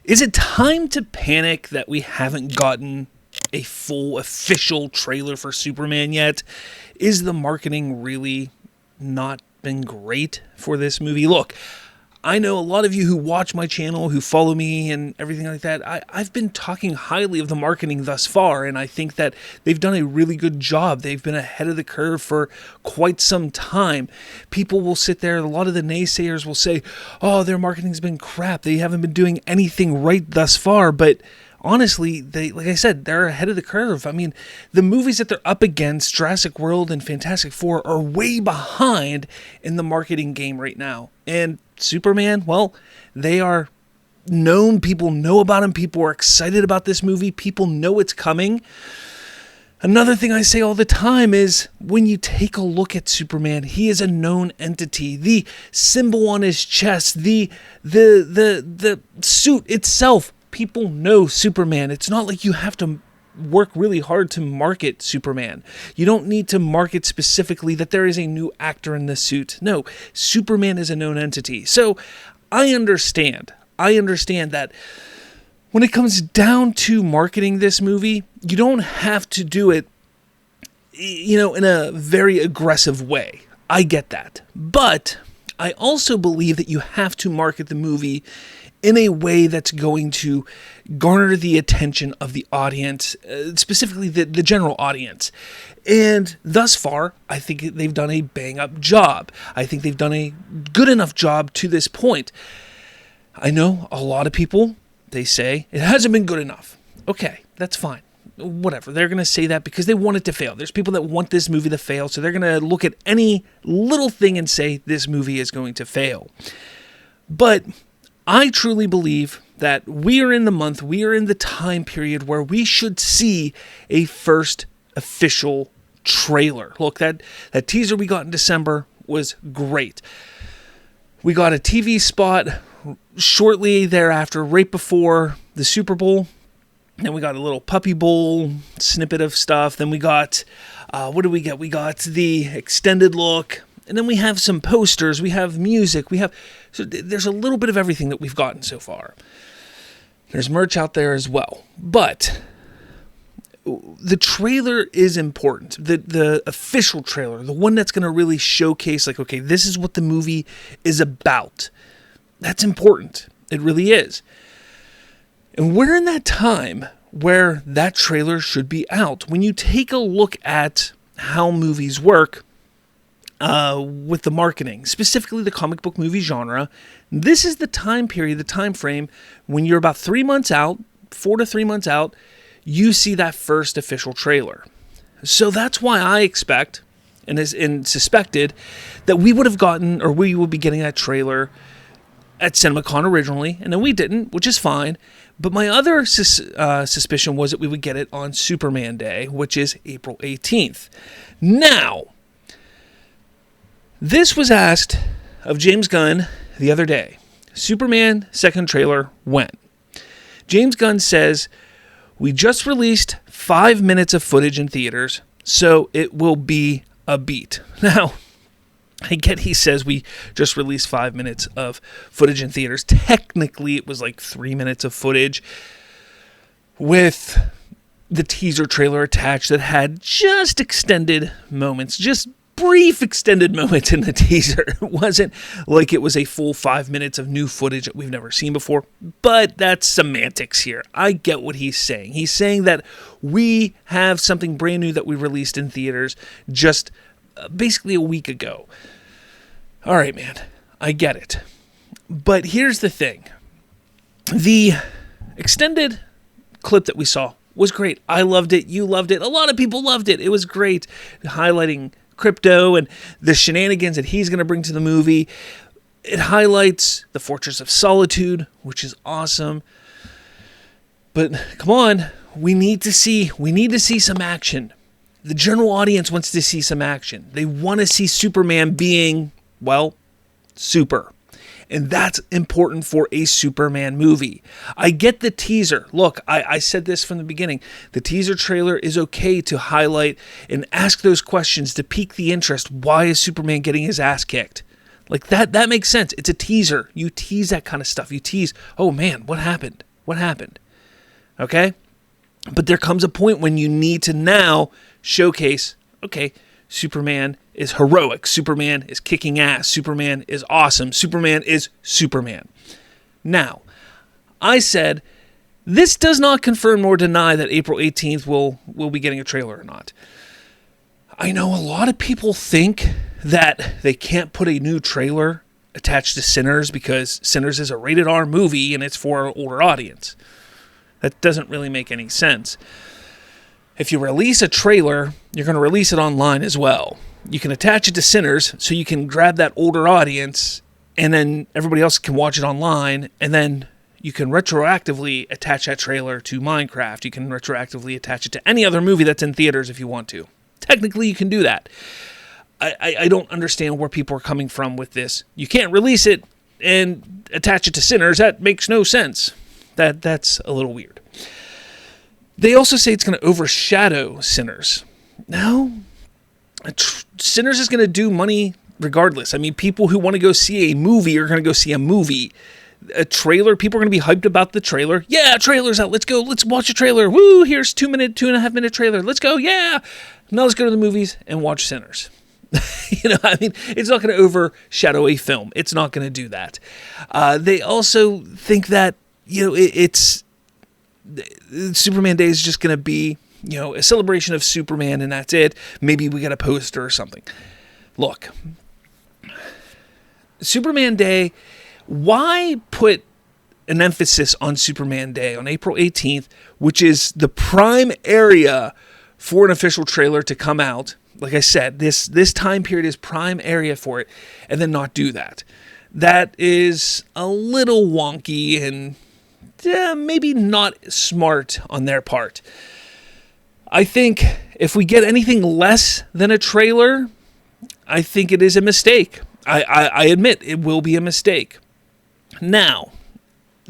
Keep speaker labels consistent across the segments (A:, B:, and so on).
A: Is it time to panic that we haven't gotten a full official trailer for Superman yet? Is the marketing really not been great for this movie? Look, I know a lot of you who watch my channel, who follow me and everything like that, I've been talking highly of the marketing thus far, and I think that they've done a really good job. They've been ahead of the curve for quite some time. People will sit there, a lot of the naysayers will say, oh, their marketing's been crap. They haven't been doing anything right thus far, but honestly, like I said, they're ahead of the curve. I mean, the movies that they're up against, Jurassic World and Fantastic Four, are way behind in the marketing game right now. And Superman, well, they are known. People know about him. People are excited about this movie. People know it's coming. Another thing I say all the time is when you take a look at Superman, he is a known entity. The symbol on his chest, the suit itself, people know Superman. It's not like you have to work really hard to market Superman. You don't need to market specifically that there is a new actor in the suit. No, Superman is a known entity. So I understand that when it comes down to marketing this movie, you don't have to do it, in a very aggressive way. I get that. But I also believe that you have to market the movie in a way that's going to garner the attention of the audience, specifically the general audience. And thus far, I think they've done a bang-up job. I think they've done a good enough job to this point. I know a lot of people, they say, it hasn't been good enough. Okay, that's fine. Whatever. They're going to say that because they want it to fail. There's people that want this movie to fail, so they're going to look at any little thing and say this movie is going to fail. But I truly believe that we are in the time period where we should see a first official trailer. Look, that teaser we got in December was great. We got a TV spot shortly thereafter, right before the Super Bowl. Then we got a little Puppy Bowl snippet of stuff. Then we got, what did we get? We got the extended look. And then we have some posters, we have music, so there's a little bit of everything that we've gotten so far. There's merch out there as well. But the trailer is important. The official trailer, the one that's going to really showcase, like, okay, this is what the movie is about. That's important. It really is. And we're in that time where that trailer should be out. When you take a look at how movies work, with the marketing, specifically the comic book movie genre, this is the time period, the time frame when you're about 3 months out, 4 to 3 months out, you see that first official trailer. So that's why I expect and suspected that we would have gotten, or we would be getting that trailer at CinemaCon originally, and then we didn't, which is fine. But my other suspicion was that we would get it on Superman Day, which is April 18th. Now, this was asked of James Gunn the other day. Superman second trailer, when? James Gunn says, we just released 5 minutes of footage in theaters, so it will be a beat. Now, I get he says we just released 5 minutes of footage in theaters. Technically, it was like 3 minutes of footage with the teaser trailer attached that had just extended moments, just brief extended moments in the teaser. It wasn't like it was a full 5 minutes of new footage that we've never seen before, but that's semantics here. I get what he's saying. He's saying that we have something brand new that we released in theaters just basically a week ago. All right, man, I get it. But here's the thing. The extended clip that we saw was great. I loved it. You loved it. A lot of people loved it. It was great, highlighting Crypto and the shenanigans that he's going to bring to the movie. It highlights the Fortress of Solitude, which is awesome. But come on, we need to see some action. The general audience wants to see some action. They want to see Superman being, well, super. And that's important for a Superman movie. I get the teaser. Look, I said this from the beginning. The teaser trailer is okay to highlight and ask those questions to pique the interest. Why is Superman getting his ass kicked? Like that makes sense. It's a teaser. You tease that kind of stuff. You tease, oh man, what happened? What happened? Okay? But there comes a point when you need to now showcase, okay, Superman is heroic. Superman is kicking ass. Superman is awesome. Superman is Superman. Now, I said, this does not confirm nor deny that April 18th we'll be getting a trailer or not. I know a lot of people think that they can't put a new trailer attached to Sinners because Sinners is a rated R movie and it's for an older audience. That doesn't really make any sense. If you release a trailer, you're going to release it online as well. You can attach it to Sinners so you can grab that older audience and then everybody else can watch it online, and then you can retroactively attach that trailer to Minecraft. You can retroactively attach it to any other movie that's in theaters if you want to. Technically, you can do that. I don't understand where people are coming from with this. You can't release it and attach it to Sinners. That makes no sense. That's a little weird. They also say it's going to overshadow Sinners. No. Sinners is going to do money regardless. I mean, people who want to go see a movie are going to go see a movie. A trailer, people are going to be hyped about the trailer. Yeah, trailer's out. Let's go. Let's watch a trailer. Woo, here's 2.5 minute trailer. Let's go. Yeah. Now let's go to the movies and watch Sinners. I mean, it's not going to overshadow a film. It's not going to do that. They also think that, it's Superman Day is just going to be, a celebration of Superman and that's it. Maybe we get a poster or something. Look, Superman Day, why put an emphasis on Superman Day on April 18th, which is the prime area for an official trailer to come out? Like I said, this time period is prime area for it, and then not do that. That is a little wonky and maybe not smart on their part. I think if we get anything less than a trailer, I think it is a mistake. I admit it will be a mistake. Now,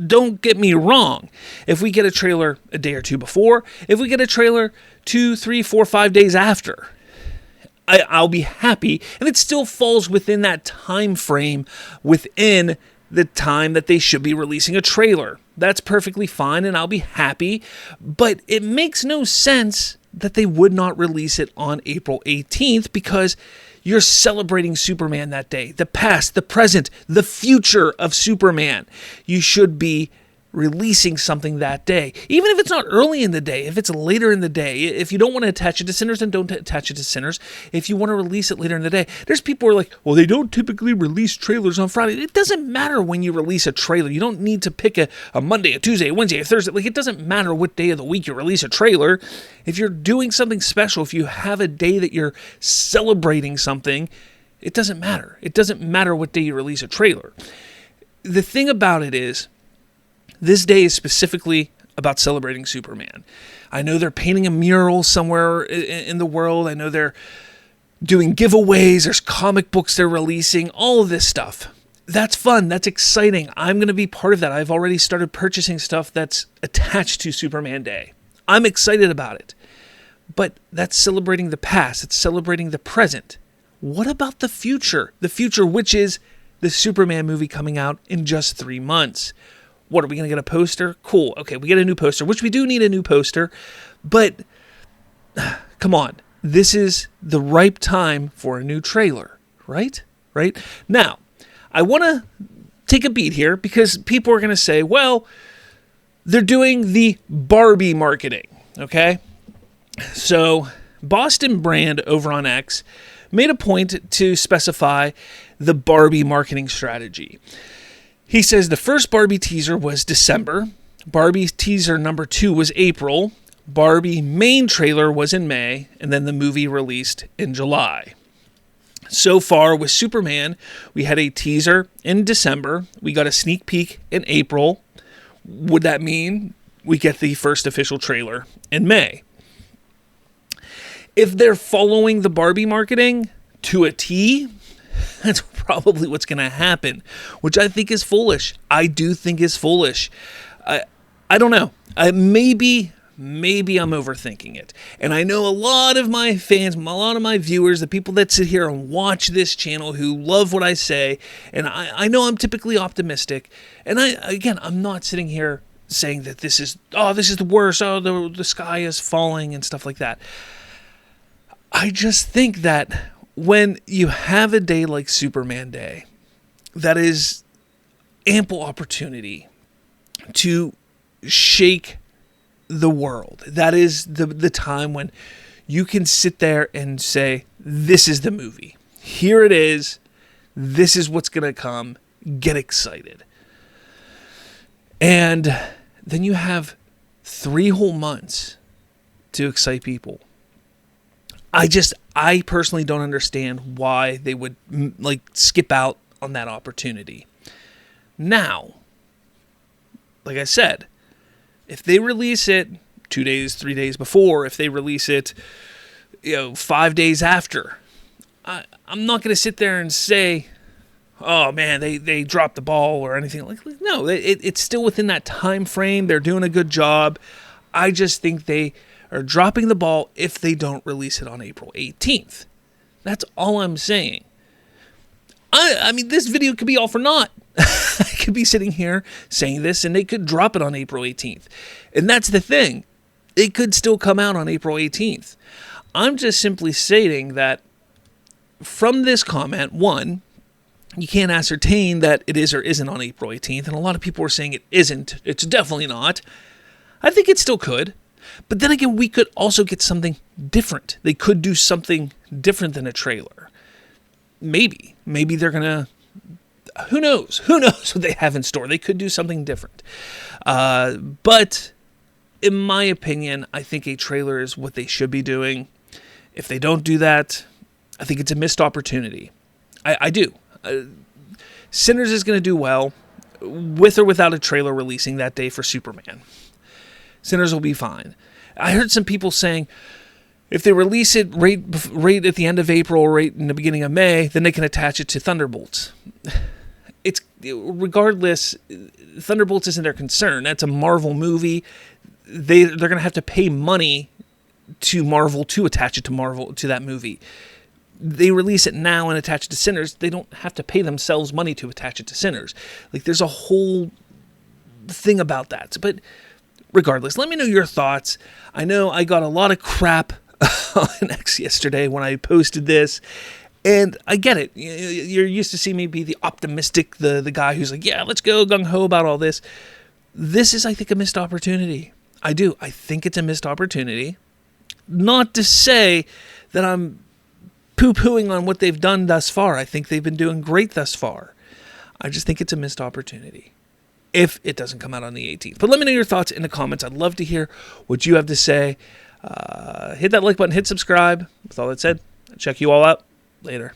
A: don't get me wrong. If we get a trailer a day or two before, if we get a trailer 2, 3, 4, 5 days after, I'll be happy, and it still falls within that time frame, within the time that they should be releasing a trailer. That's perfectly fine, and I'll be happy, but it makes no sense that they would not release it on April 18th because you're celebrating Superman that day. The past, the present, the future of Superman. You should be releasing something that day. Even if it's not early in the day, if it's later in the day, if you don't want to attach it to Sinners, then don't attach it to Sinners. If you want to release it later in the day, there's people who are like, well, they don't typically release trailers on Friday. It doesn't matter when you release a trailer. You don't need to pick a Monday, a Tuesday, a Wednesday, a Thursday. Like, it doesn't matter what day of the week you release a trailer. If you're doing something special, if you have a day that you're celebrating something, it doesn't matter. It doesn't matter what day you release a trailer. The thing about it is, this day is specifically about celebrating Superman. I know they're painting a mural somewhere in the world. I know they're doing giveaways. There's comic books they're releasing, all of this stuff. That's fun. That's exciting. I'm going to be part of that. I've already started purchasing stuff that's attached to Superman Day. I'm excited about it. But that's celebrating the past. It's celebrating the present. What about the future? The future, which is the Superman movie coming out in just 3 months. What, are we going to get a poster? Cool. Okay, we get a new poster, which we do need a new poster. But, come on. This is the ripe time for a new trailer, right? Right? Now, I want to take a beat here because people are going to say, well, they're doing the Barbie marketing, okay? So, Boston Brand over on X made a point to specify the Barbie marketing strategy. He says the first Barbie teaser was December. Barbie teaser number 2 was April. Barbie main trailer was in May. And then the movie released in July. So far with Superman, we had a teaser in December. We got a sneak peek in April. Would that mean we get the first official trailer in May? If they're following the Barbie marketing to a T, that's probably what's going to happen, which I think is foolish. I do think is foolish. I don't know. Maybe maybe I'm overthinking it. And I know a lot of my fans, a lot of my viewers, the people that sit here and watch this channel who love what I say, and I know I'm typically optimistic. And I'm not sitting here saying that this is the worst, the sky is falling and stuff like that. I just think that when you have a day like Superman Day, that is ample opportunity to shake the world. That is the time when you can sit there and say, this is the movie. Here it is. This is what's going to come. Get excited. And then you have 3 whole months to excite people. I personally don't understand why they would skip out on that opportunity. Now, like I said, if they release it 2 days, 3 days before, if they release it 5 days after, I'm not going to sit there and say, oh man, they dropped the ball or anything like that. No, it's still within that time frame. They're doing a good job. I just think they are dropping the ball if they don't release it on April 18th. That's all I'm saying. I mean, this video could be all for naught. I could be sitting here saying this and they could drop it on April 18th. And that's the thing. It could still come out on April 18th. I'm just simply stating that from this comment, one, you can't ascertain that it is or isn't on April 18th. And a lot of people are saying it isn't. It's definitely not. I think it still could. But then again, we could also get something different. They could do something different than a trailer. Maybe they're going to, who knows? Who knows what they have in store? They could do something different. But in my opinion, I think a trailer is what they should be doing. If they don't do that, I think it's a missed opportunity. I do. Sinners is going to do well with or without a trailer releasing that day for Superman. Sinners will be fine. I heard some people saying if they release it right at the end of April or right in the beginning of May, then they can attach it to Thunderbolts. It's regardless, Thunderbolts isn't their concern. That's a Marvel movie. They're going to have to pay money to Marvel to attach it to that movie. They release it now and attach it to Sinners. They don't have to pay themselves money to attach it to Sinners. There's a whole thing about that. But regardless, let me know your thoughts. I know I got a lot of crap on X yesterday when I posted this, and I get it. You're used to seeing me be the optimistic, the guy who's like, yeah, let's go gung-ho about all this. This is, I think, a missed opportunity. I do. I think it's a missed opportunity. Not to say that I'm poo-pooing on what they've done thus far. I think they've been doing great thus far. I just think it's a missed opportunity if it doesn't come out on the 18th. But let me know your thoughts in the comments. I'd love to hear what you have to say. Hit that like button, hit subscribe. With all that said, I'll check you all out later.